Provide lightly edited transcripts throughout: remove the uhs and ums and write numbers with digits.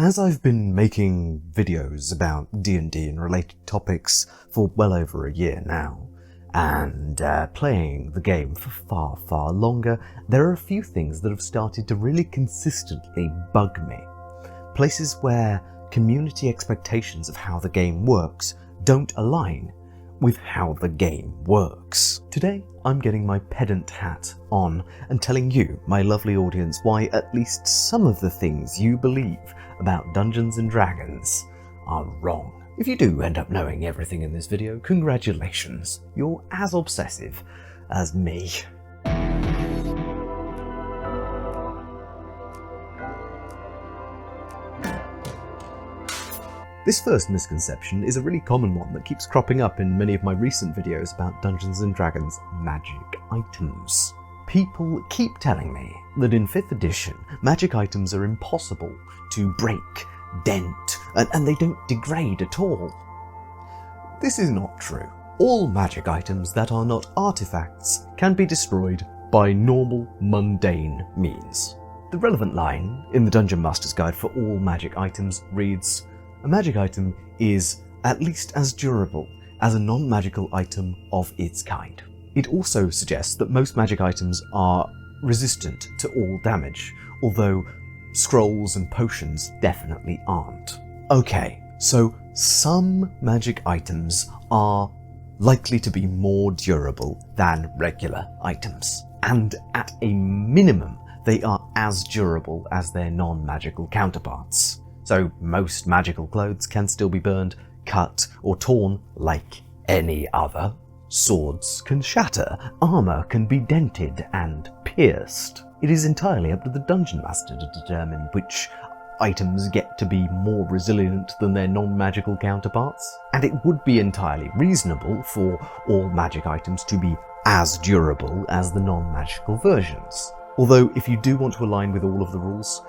As I've been making videos about D&D and related topics for well over a year now, and playing the game for far, far longer, there are a few things that have started to really consistently bug me. Places where community expectations of how the game works don't align with how the game works. Today, I'm getting my pedant hat on and telling you, my lovely audience, why at least some of the things you believe about Dungeons & Dragons are wrong. If you do end up knowing everything in this video, congratulations. You're as obsessive as me. This first misconception is a really common one that keeps cropping up in many of my recent videos about Dungeons & Dragons magic items. People keep telling me that in 5th edition, magic items are impossible to break, dent, and they don't degrade at all. This is not true. All magic items that are not artifacts can be destroyed by normal, mundane means. The relevant line in the Dungeon Master's Guide for all magic items reads, "A magic item is at least as durable as a non-magical item of its kind." It also suggests that most magic items are resistant to all damage, although scrolls and potions definitely aren't. Okay, so some magic items are likely to be more durable than regular items, and at a minimum, they are as durable as their non-magical counterparts. So most magical clothes can still be burned, cut, or torn like any other. Swords can shatter, armor can be dented and pierced. It is entirely up to the Dungeon Master to determine which items get to be more resilient than their non-magical counterparts, and it would be entirely reasonable for all magic items to be as durable as the non-magical versions. Although if you do want to align with all of the rules,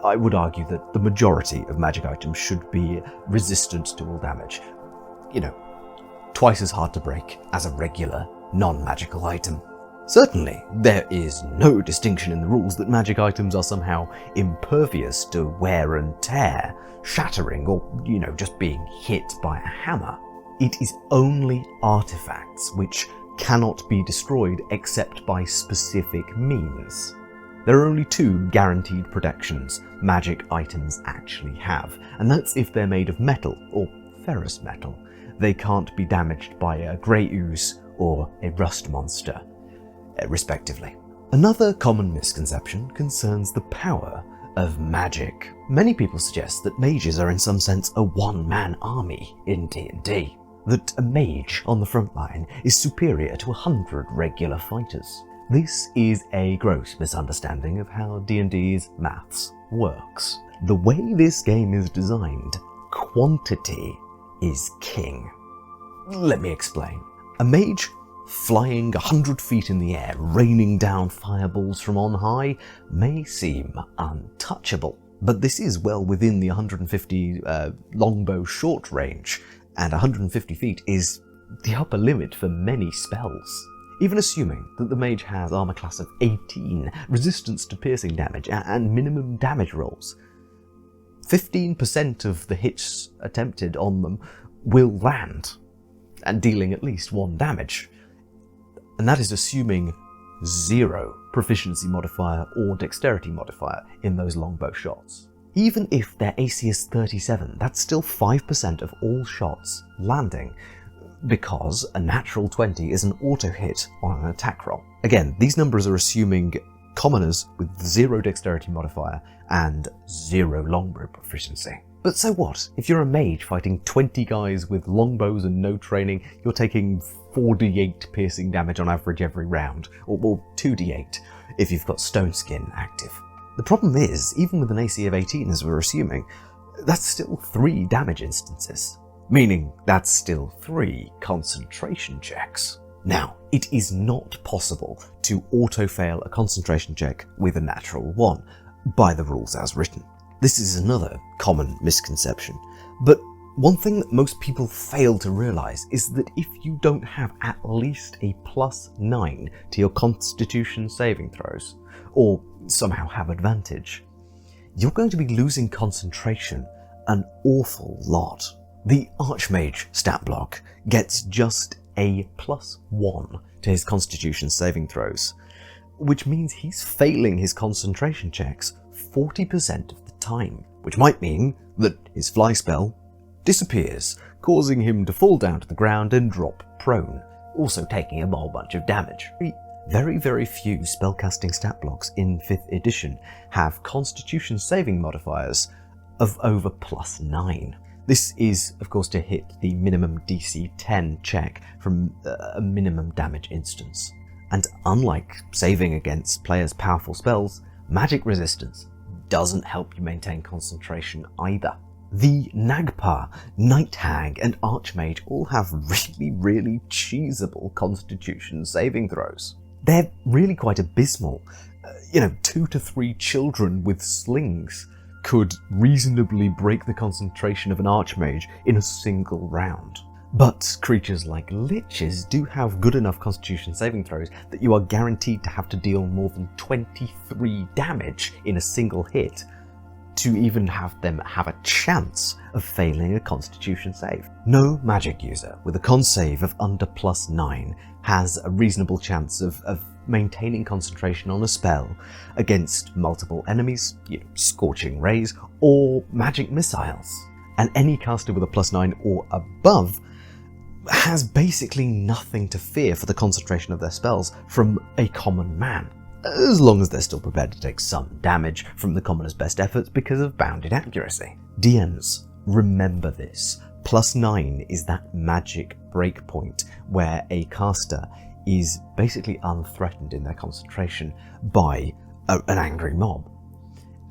I would argue that the majority of magic items should be resistant to all damage. You know, twice as hard to break as a regular, non-magical item. Certainly, there is no distinction in the rules that magic items are somehow impervious to wear and tear, shattering, or, just being hit by a hammer. It is only artifacts which cannot be destroyed except by specific means. There are only 2 guaranteed protections magic items actually have, and that's if they're made of metal or ferrous metal. They can't be damaged by a grey ooze or a rust monster, respectively. Another common misconception concerns the power of magic. Many people suggest that mages are in some sense a one-man army in D&D, that a mage on the front line is superior to 100 regular fighters. This is a gross misunderstanding of how D&D's maths works. The way this game is designed, quantity is king. Let me explain. A mage flying 100 feet in the air, raining down fireballs from on high, may seem untouchable, but this is well within the 150 longbow short range, and 150 feet is the upper limit for many spells. Even assuming that the mage has armor class of 18, resistance to piercing damage, and minimum damage rolls, 15% of the hits attempted on them will land, and dealing at least 1 damage. And that is assuming 0 proficiency modifier or dexterity modifier in those longbow shots. Even if their AC is 37, that's still 5% of all shots landing, because a natural 20 is an auto hit on an attack roll. Again, these numbers are assuming commoners with 0 dexterity modifier and 0 longbow proficiency. But so what? If you're a mage fighting 20 guys with longbows and no training, you're taking 4d8 piercing damage on average every round, or 2d8 if you've got Stone Skin active. The problem is, even with an AC of 18 as we're assuming, that's still 3 damage instances. Meaning that's still 3 concentration checks. Now, it is not possible to auto-fail a concentration check with a natural 1, by the rules as written. This is another common misconception, but one thing that most people fail to realise is that if you don't have at least a +9 to your Constitution saving throws, or somehow have advantage, you're going to be losing concentration an awful lot. The Archmage stat block gets just a +1 to his Constitution saving throws, which means he's failing his concentration checks 40% of the time, which might mean that his fly spell disappears, causing him to fall down to the ground and drop prone, also taking a whole bunch of damage. Very, very few spellcasting stat blocks in 5th edition have Constitution saving modifiers of over +9. This is, of course, to hit the minimum DC 10 check from a minimum damage instance. And unlike saving against players' powerful spells, magic resistance doesn't help you maintain concentration either. The Nagpar, Night Hag, and Archmage all have really cheesable Constitution saving throws. They're really quite abysmal. 2 to 3 children with slings could reasonably break the concentration of an Archmage in a single round. But creatures like Liches do have good enough Constitution saving throws that you are guaranteed to have to deal more than 23 damage in a single hit to even have them have a chance of failing a Constitution save. No magic user with a con save of under +9 has a reasonable chance of maintaining concentration on a spell against multiple enemies, scorching rays, or magic missiles. And any caster with a +9 or above has basically nothing to fear for the concentration of their spells from a common man, as long as they're still prepared to take some damage from the commoner's best efforts because of bounded accuracy. DMs, remember this. +9 is that magic breakpoint where a caster is basically unthreatened in their concentration by an angry mob.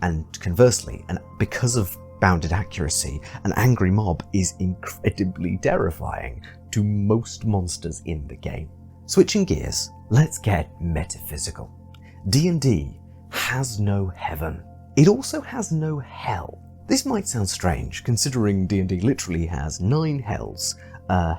And conversely, because of bounded accuracy, an angry mob is incredibly terrifying to most monsters in the game. Switching gears, let's get metaphysical. D&D has no heaven. It also has no hell. This might sound strange, considering D&D literally has 9 hells,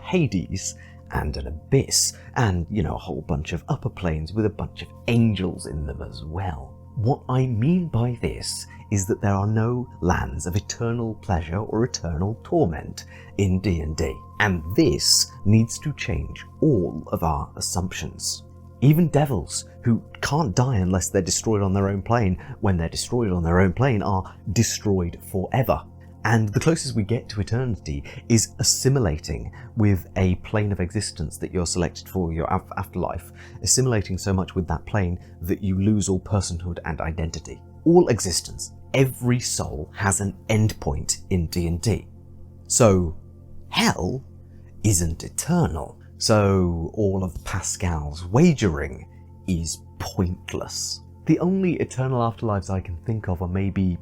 Hades, and an abyss, and, a whole bunch of upper planes with a bunch of angels in them as well. What I mean by this is that there are no lands of eternal pleasure or eternal torment in D&D, and this needs to change all of our assumptions. Even devils, who can't die unless they're destroyed on their own plane, when they're destroyed on their own plane, are destroyed forever. And the closest we get to eternity is assimilating with a plane of existence that you're selected for your afterlife, assimilating so much with that plane that you lose all personhood and identity. All existence, every soul has an endpoint in D&D. So, hell isn't eternal. So all of Pascal's wagering is pointless. The only eternal afterlives I can think of are maybe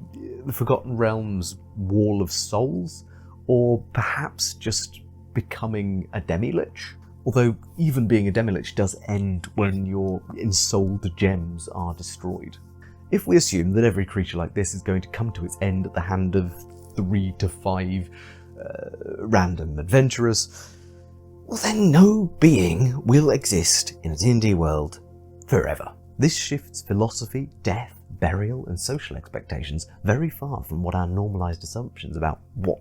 the Forgotten Realms Wall of Souls, or perhaps just becoming a demi-lich. Although even being a demi-lich does end when your ensouled gems are destroyed. If we assume that every creature like this is going to come to its end at the hand of 3 to 5 random adventurers, well then no being will exist in a D&D world forever. This shifts philosophy, death, burial, and social expectations very far from what our normalized assumptions about what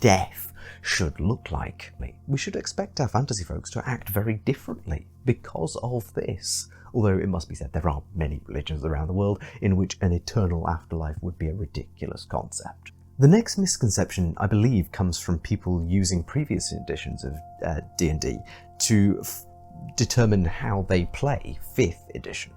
death should look like. We should expect our fantasy folks to act very differently because of this. Although it must be said there are many religions around the world in which an eternal afterlife would be a ridiculous concept. The next misconception, I believe, comes from people using previous editions of D&D to determine how they play 5th edition.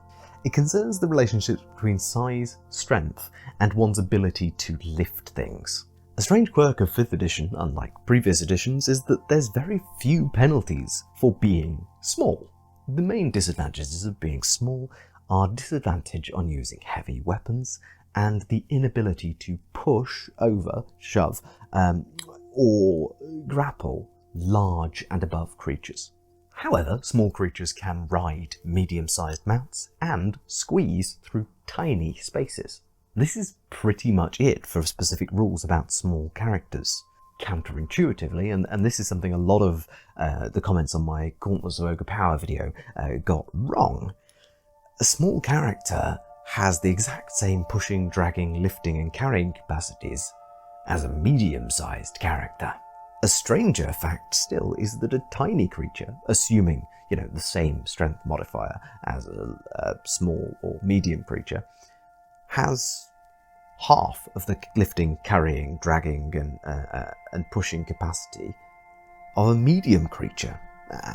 It concerns the relationships between size, strength, and one's ability to lift things. A strange quirk of 5th edition, unlike previous editions, is that there's very few penalties for being small. The main disadvantages of being small are disadvantage on using heavy weapons, and the inability to push over, shove, or grapple large and above creatures. However, small creatures can ride medium-sized mounts and squeeze through tiny spaces. This is pretty much it for specific rules about small characters. Counterintuitively, and this is something a lot of the comments on my Gauntlets of Ogre Power video got wrong, a small character has the exact same pushing, dragging, lifting and carrying capacities as a medium-sized character. A stranger fact still is that a tiny creature, assuming, the same strength modifier as a small or medium creature, has half of the lifting, carrying, dragging and pushing capacity of a medium creature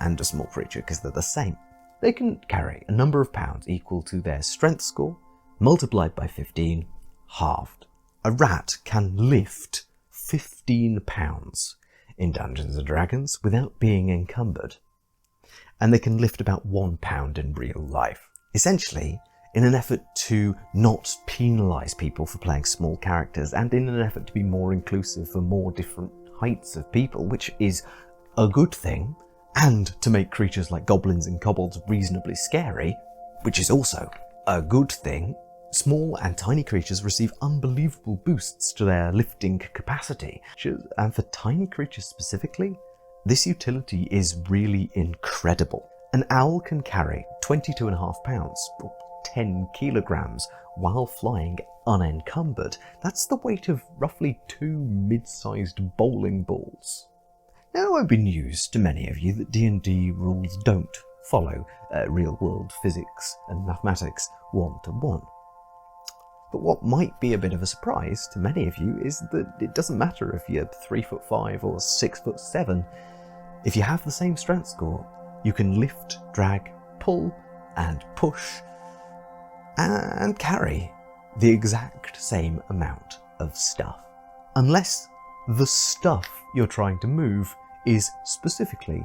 and a small creature, because they're the same. They can carry a number of pounds equal to their strength score, multiplied by 15, halved. A rat can lift 15 pounds in Dungeons & Dragons without being encumbered. And they can lift about 1 pound in real life. Essentially, in an effort to not penalise people for playing small characters, and in an effort to be more inclusive for more different heights of people, which is a good thing, and to make creatures like goblins and kobolds reasonably scary, which is also a good thing, small and tiny creatures receive unbelievable boosts to their lifting capacity. And for tiny creatures specifically, this utility is really incredible. An owl can carry 22.5 pounds, or 10 kilograms, while flying unencumbered. That's the weight of roughly 2 mid-sized bowling balls. Now, it won't be news to many of you that D&D rules don't follow real-world physics and mathematics one-to-one. But what might be a bit of a surprise to many of you is that it doesn't matter if you're 3'5" or 6'7". If you have the same strength score, you can lift, drag, pull, and push, and carry the exact same amount of stuff. Unless the stuff you're trying to move is specifically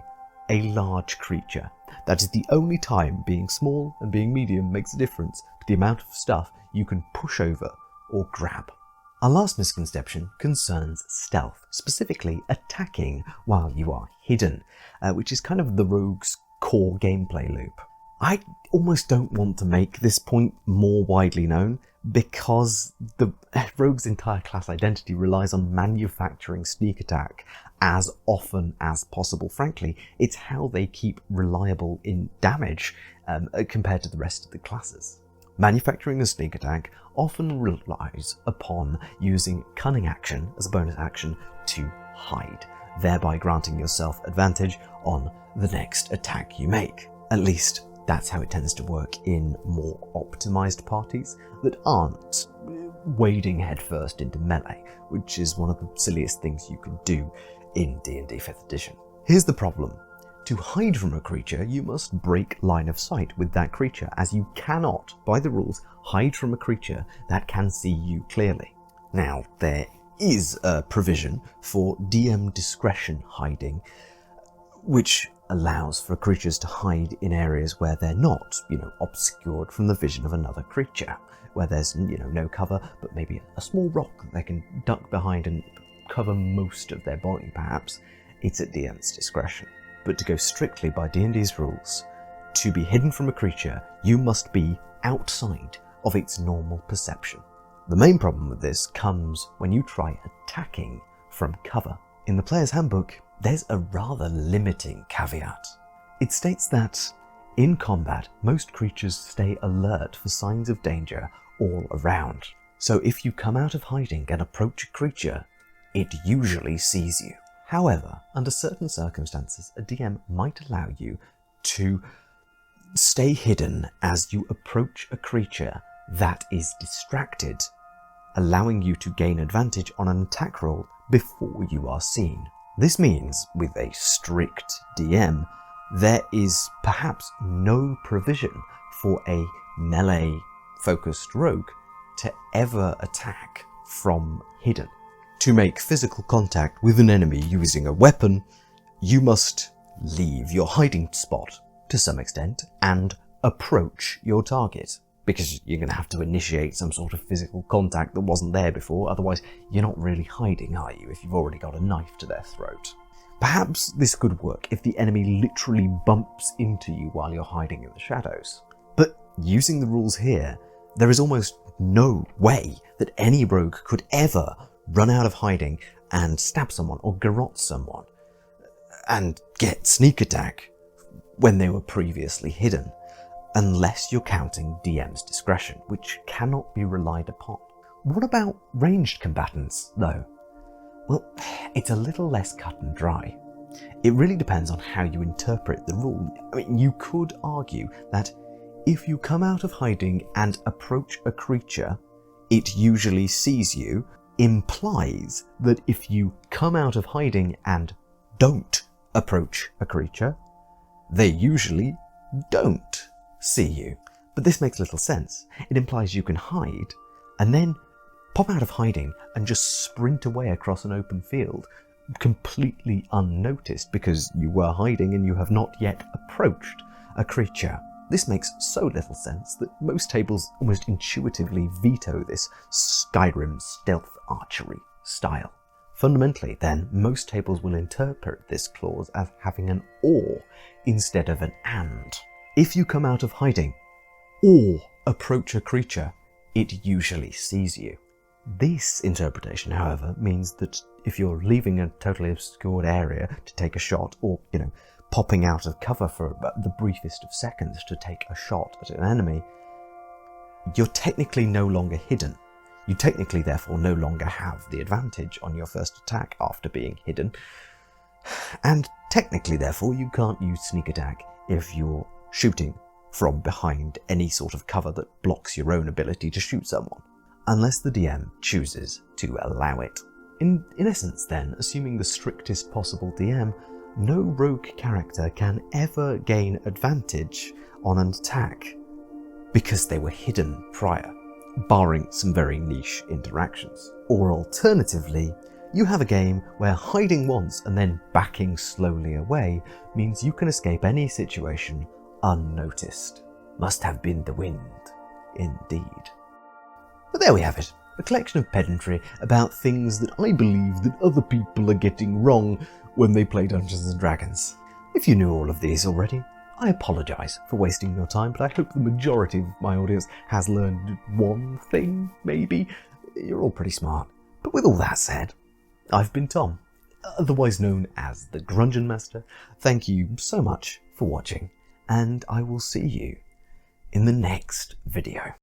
a large creature. That is the only time being small and being medium makes a difference to the amount of stuff you can push over or grab. Our last misconception concerns stealth, specifically attacking while you are hidden, which is kind of the rogue's core gameplay loop. I almost don't want to make this point more widely known, because the rogue's entire class identity relies on manufacturing sneak attack as often as possible. Frankly, it's how they keep reliable in damage compared to the rest of the classes. Manufacturing a sneak attack often relies upon using cunning action as a bonus action to hide, thereby granting yourself advantage on the next attack you make. At least, that's how it tends to work in more optimized parties that aren't wading headfirst into melee, which is one of the silliest things you can do in D&D 5th edition. Here's the problem. To hide from a creature, you must break line of sight with that creature, as you cannot, by the rules, hide from a creature that can see you clearly. Now, there is a provision for DM discretion hiding, which allows for creatures to hide in areas where they're not, obscured from the vision of another creature, where there's, no cover, but maybe a small rock that they can duck behind and cover most of their body, perhaps. It's at DM's discretion. But to go strictly by D&D's rules, to be hidden from a creature, you must be outside of its normal perception. The main problem with this comes when you try attacking from cover. In the player's handbook, there's a rather limiting caveat. It states that, in combat, most creatures stay alert for signs of danger all around. So if you come out of hiding and approach a creature, it usually sees you. However, under certain circumstances, a DM might allow you to stay hidden as you approach a creature that is distracted, allowing you to gain advantage on an attack roll before you are seen. This means, with a strict DM, there is perhaps no provision for a melee-focused rogue to ever attack from hidden. To make physical contact with an enemy using a weapon, you must leave your hiding spot to some extent and approach your target, because you're going to have to initiate some sort of physical contact that wasn't there before. Otherwise, you're not really hiding, are you, if you've already got a knife to their throat? Perhaps this could work if the enemy literally bumps into you while you're hiding in the shadows. But using the rules here, there is almost no way that any rogue could ever run out of hiding and stab someone or garrote someone and get sneak attack when they were previously hidden. unless you're counting DM's discretion, which cannot be relied upon. What about ranged combatants, though? Well, it's a little less cut and dry. It really depends on how you interpret the rule. I mean, you could argue that if you come out of hiding and approach a creature, it usually sees you, implies that if you come out of hiding and don't approach a creature, they usually don't see you. But this makes little sense. It implies you can hide and then pop out of hiding and just sprint away across an open field, completely unnoticed because you were hiding and you have not yet approached a creature. This makes so little sense that most tables almost intuitively veto this Skyrim stealth archery style. Fundamentally, then, most tables will interpret this clause as having an or instead of an and. If you come out of hiding or approach a creature, it usually sees you. This interpretation, however, means that if you're leaving a totally obscured area to take a shot, or, popping out of cover for the briefest of seconds to take a shot at an enemy, you're technically no longer hidden. You technically, therefore, no longer have the advantage on your first attack after being hidden. And technically, therefore, you can't use sneak attack if you're shooting from behind any sort of cover that blocks your own ability to shoot someone, unless the DM chooses to allow it. In essence, then, assuming the strictest possible DM, no rogue character can ever gain advantage on an attack because they were hidden prior, barring some very niche interactions. Or alternatively, you have a game where hiding once and then backing slowly away means you can escape any situation unnoticed. Must have been the wind, indeed. But there we have it, a collection of pedantry about things that I believe that other people are getting wrong when they play Dungeons & Dragons. If you knew all of these already, I apologise for wasting your time, but I hope the majority of my audience has learned one thing, maybe. You're all pretty smart. But with all that said, I've been Tom, otherwise known as the Grungeon Master. Thank you so much for watching, and I will see you in the next video.